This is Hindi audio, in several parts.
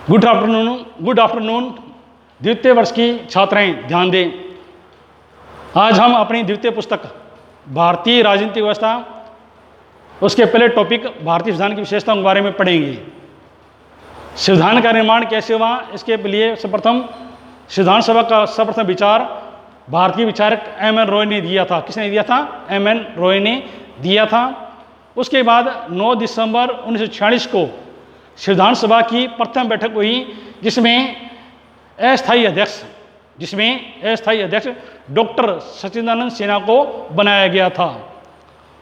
गुड आफ्टरनून द्वितीय वर्ष की छात्राएं ध्यान दें। आज हम अपनी द्वितीय पुस्तक भारतीय राजनीतिक व्यवस्था उसके पहले टॉपिक भारतीय संविधान की विशेषताओं के बारे में पढ़ेंगे। संविधान का निर्माण कैसे हुआ, इसके लिए सर्वप्रथम संविधान सभा का सर्वप्रथम विचार भारतीय विचारक M.N. रॉय ने दिया था। किसने दिया था? M.N. रॉय ने दिया था। उसके बाद 9 दिसंबर 1946 को संविधान सभा की प्रथम बैठक हुई, जिसमें अस्थायी अध्यक्ष डॉक्टर सच्चिदानंद सिन्हा को बनाया गया था।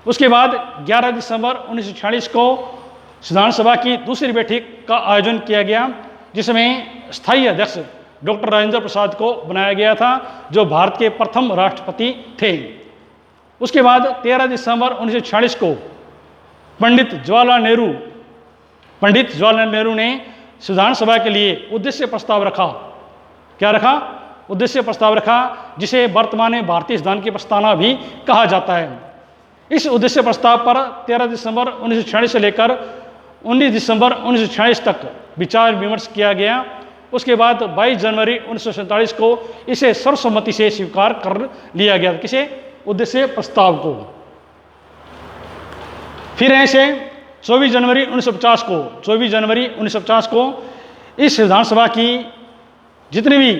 उसके बाद 11 दिसंबर 1946 को संविधान सभा की दूसरी बैठक का आयोजन किया गया, जिसमें स्थायी अध्यक्ष डॉक्टर राजेंद्र प्रसाद को बनाया गया था, जो भारत के प्रथम राष्ट्रपति थे। उसके बाद 13 दिसंबर 1946 को पंडित जवाहरलाल नेहरू ने संविधान सभा के लिए उद्देश्य प्रस्ताव रखा। क्या रखा? उद्देश्य प्रस्ताव रखा, जिसे वर्तमान में भारतीय संविधान की प्रस्तावना भी कहा जाता है। इस उद्देश्य प्रस्ताव पर 13 दिसंबर 1946 से लेकर 19 दिसंबर 1946 तक विचार विमर्श किया गया। उसके बाद 22 जनवरी 1947 को इसे सर्वसम्मति से स्वीकार कर लिया गया। किसे? उद्देश्य प्रस्ताव को। फिर ऐसे 24 जनवरी 1950 को इस संविधान सभा की जितनी भी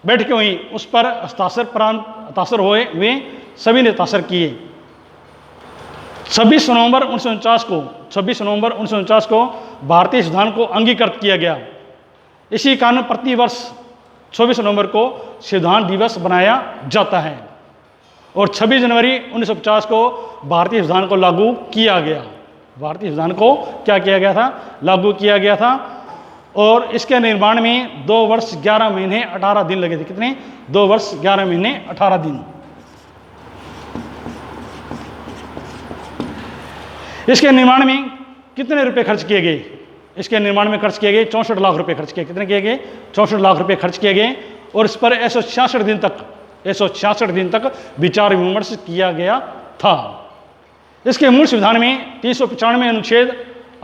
बैठकें हुई उस पर हस्ताक्षर हुए सभी ने हस्ताक्षर किए। 26 नवंबर 1949 को भारतीय संविधान को अंगीकृत किया गया। इसी कारण प्रतिवर्ष 24 नवंबर को संविधान दिवस बनाया जाता है। और 26 जनवरी 1950 को भारतीय संविधान को लागू किया गया। भारतीय संविधान को क्या किया गया था? लागू किया गया था। और इसके निर्माण में 2 वर्ष 11 महीने 18 दिन लगे थे। कितने? 2 वर्ष 11 महीने 18 दिन। इसके निर्माण में कितने रुपए खर्च किए गए? इसके निर्माण में खर्च किए गए 64 लाख रुपए खर्च किए। कितने किए गए? 64 लाख रुपए खर्च किए गए। और इस पर 166 दिन तक विचार विमर्श किया गया था। इसके मूल संविधान में 395 अनुच्छेद,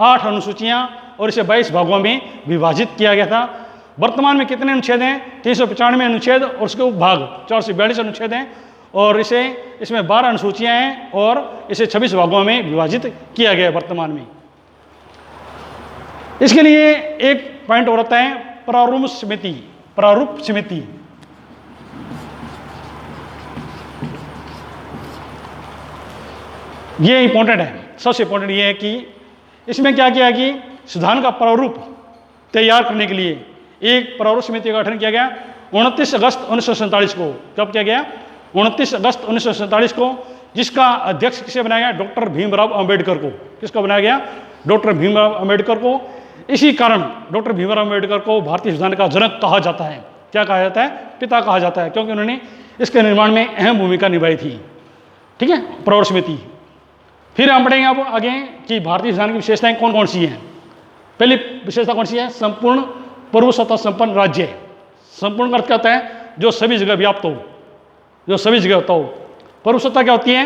8 अनुसूचियां और इसे 22 भागों में विभाजित किया गया था। वर्तमान में कितने अनुच्छेद हैं? 395 अनुच्छेद और उसके उपभाग 442 अनुच्छेद हैं। और इसमें 12 अनुसूचियां हैं और इसे 26 भागों में विभाजित किया गया वर्तमान में। इसके लिए एक पॉइंट और होता है प्रारूप समिति। ये इंपॉर्टेंट है। सबसे इंपॉर्टेंट ये है कि इसमें क्या किया कि संविधान का प्रारूप तैयार करने के लिए एक प्रारूप समिति का गठन किया गया 29 अगस्त 1947 को। कब किया गया? 29 अगस्त 1947 को, जिसका अध्यक्ष किसे बनाया गया? डॉक्टर भीमराव अंबेडकर को। किसको बनाया गया? डॉक्टर भीमराव अंबेडकर को। इसी कारण डॉक्टर भीमराव अंबेडकर को भारतीय संविधान का जनक कहा जाता है। क्या कहा जाता है? पिता कहा जाता है, क्योंकि उन्होंने इसके निर्माण में अहम भूमिका निभाई थी। ठीक है, प्रारूप समिति। फिर हम पढ़ेंगे अब आगे कि भारतीय संविधान की विशेषताएं कौन कौन सी हैं। पहली विशेषता कौन सी है? संपूर्ण प्रभुसत्ता संपन्न राज्य। संपूर्ण अर्थ क्या होता है? जो सभी जगह व्याप्त हो, जो सभी जगह होता हो। प्रभुसत्ता क्या होती है?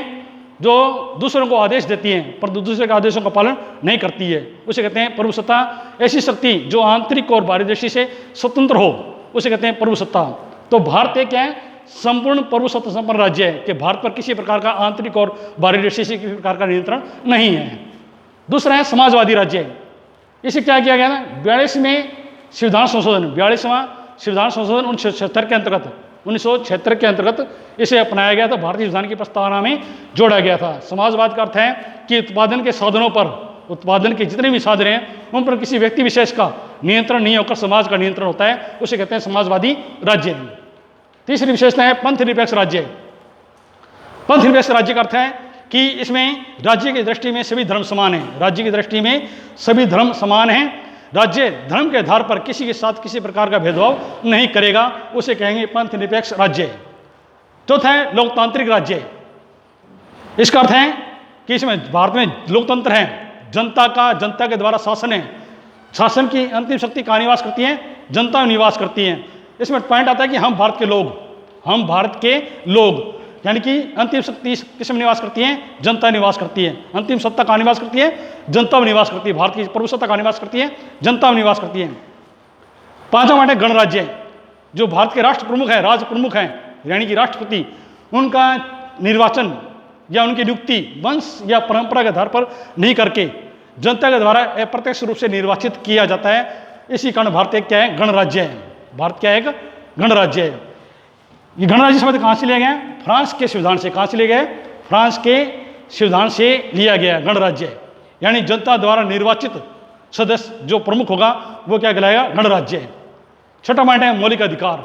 जो दूसरों को आदेश देती है पर दूसरे के आदेशों का पालन नहीं करती है, उसे कहते हैं प्रभुसत्ता। ऐसी शक्ति जो आंतरिक और बाहरी दृष्टि से स्वतंत्र हो, उसे कहते हैं प्रभुसत्ता। तो भारत एक क्या है? संपूर्ण प्रभुसत्ता संपन्न राज्य है कि भारत पर किसी प्रकार का आंतरिक और बाहरी दृष्टि से किसी प्रकार का नियंत्रण नहीं है। दूसरा है समाजवादी राज्य। इसे क्या किया गया था? 42वें संविधान संशोधन, 42वां संविधान संशोधन 1976 के अंतर्गत इसे अपनाया गया था। भारतीय संविधान की प्रस्तावना में जोड़ा गया था। समाजवाद का अर्थ है कि उत्पादन के साधनों पर, उत्पादन के जितने भी साधन हैं उन पर किसी व्यक्ति विशेष का नियंत्रण नहीं होकर समाज का नियंत्रण होता है, उसे कहते हैं समाजवादी राज्य। तीसरी विशेषता है पंथ निरपेक्ष राज्य। पंथ निरपेक्ष राज्य का अर्थ है कि इसमें राज्य की दृष्टि में सभी धर्म समान हैं। राज्य की दृष्टि में सभी धर्म समान हैं। राज्य धर्म के आधार पर किसी के साथ किसी प्रकार का भेदभाव नहीं करेगा, उसे कहेंगे पंथ निरपेक्ष राज्य। चौथा है लोकतांत्रिक राज्य। इसका अर्थ है कि इसमें भारत में लोकतंत्र है, जनता के द्वारा शासन है। शासन की अंतिम शक्ति कहाँ निवास करती है? जनता में निवास करती है। इसमें पॉइंट आता है कि हम भारत के लोग यानी कि अंतिम शक्ति किसमें निवास करती है? जनता निवास करती है। अंतिम सत्ता कहाँ निवास करती है? जनता में निवास करती है। भारत की प्रभुसत्ता कहाँ निवास करती है? जनता में निवास करती है। 5वां पॉइंट है गणराज्य। जो भारत के राष्ट्र प्रमुख हैं, राज प्रमुख हैं, यानी कि राष्ट्रपति, उनका निर्वाचन या उनकी नियुक्ति वंश या परंपरा के आधार पर नहीं करके जनता के द्वारा अप्रत्यक्ष रूप से निर्वाचित किया जाता है। इसी कारण भारत एक क्या है, गणराज्य है। भारत क्या है, एक गणराज्य है। ये गणराज्य शब्द कहाँ से लिया गया? फ्रांस के संविधान से। कहाँ से लिए गए? फ्रांस के संविधान से लिया गया गणराज्य, यानी जनता द्वारा निर्वाचित सदस्य जो प्रमुख होगा वो क्या कहलाएगा? गणराज्य है। छठा पॉइंट है मौलिक अधिकार।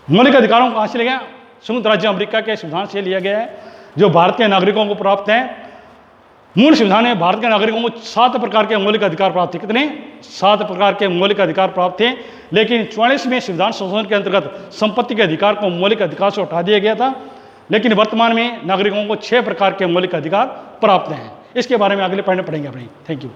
मौलिक अधिकारों को कहाँ से लिया गया? संयुक्त राज्य अमेरिका के संविधान से लिया गया है, जो भारत के नागरिकों को प्राप्त है। मूल संविधान में भारत के नागरिकों को 7 प्रकार के मौलिक अधिकार प्राप्त थे। कितने? 7 प्रकार के मौलिक अधिकार प्राप्त थे। लेकिन 44वें संविधान संशोधन के अंतर्गत संपत्ति के अधिकार को मौलिक अधिकार से उठा दिया गया था। लेकिन वर्तमान में नागरिकों को 6 प्रकार के मौलिक अधिकार प्राप्त हैं। इसके बारे में अगले पॉइंट में पढ़ेंगे अपने। Thank you.